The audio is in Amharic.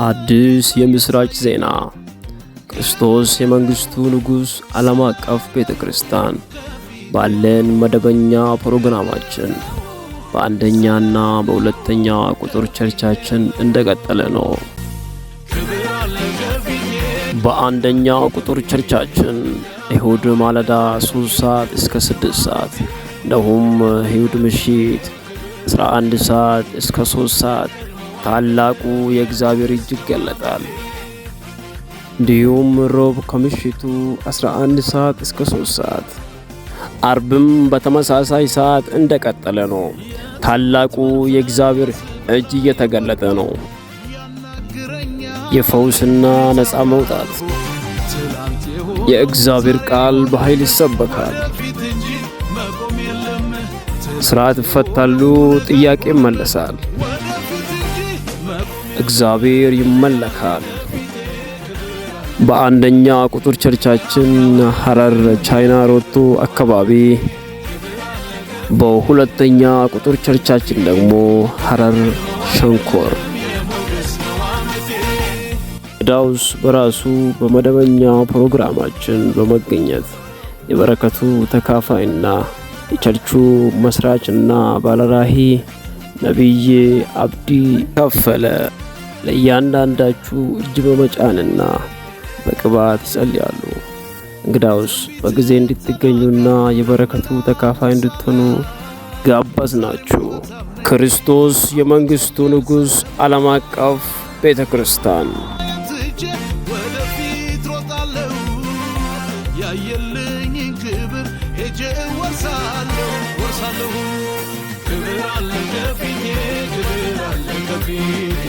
አዲስ የምስራች ዜና ክርስቶስ የመንግስቱ ንጉስ ዓለም አቀፍ ቤተክርስቲያን ባለን መደበኛ ፕሮግራማችን በአንደኛና በሁለተኛ ቁጥር ቸርቻችን እንደቀጠለ ነው። በአንደኛ ቁጥር ቸርቻችን እሁድ ማለዳ 3 ሰዓት እስከ 6 ሰዓት እንደሁም እሁድ ምሽት 11 ሰዓት እስከ 3 ሰዓት ታላቁ የእግዚአብሔር እጅ ይገለጣል። እንዲሁም ሮብ ከምሽቱ 11 ሰዓት እስከ 3 ሰዓት አርብም በተመሳሳይ ሰዓት እንደቀጠለ ነው። ታላቁ የእግዚአብሔር እጅ እየተገለጠ ነው። የፈውስና ነፃ መውጣት የእግዚአብሔር ቃል በኃይል ይሰበካል። ስርዓት ይፈታሉ፣ ጥያቄ ይመለሳል፣ እግዚአብሔር ይመለካል። በአንደኛ ቁጥር ቸርቻችን ሐረር ቻይና ሮቶ አካባቢ፣ በሁለተኛ ቁጥር ቸርቻችን ደግሞ ሐረር ሸንኮር። ዳውስ በራሱ በመደበኛ ፕሮግራማችን በመገኘት የበረከቱ ተካፋይና የቸርቹ መስራችና ባለራዕይ ነብይ አብዲ ከፈለ ለእያንዳንዳችሁ እጅ በመጫንና በቅባት ይጸልያሉ። እንግዳውስ በጊዜ እንድትገኙና የበረከቱ ተካፋይ እንድትሆኑ ጋበዝናችሁ። ክርስቶስ የመንግስቱ ንጉስ ዓለም አቀፍ ቤተክርስቲያን ያየልኝ ክብር ሄጄ ወርሳለሁ ክብር አለ ከፊቴ ክብር አለ ከፊቴ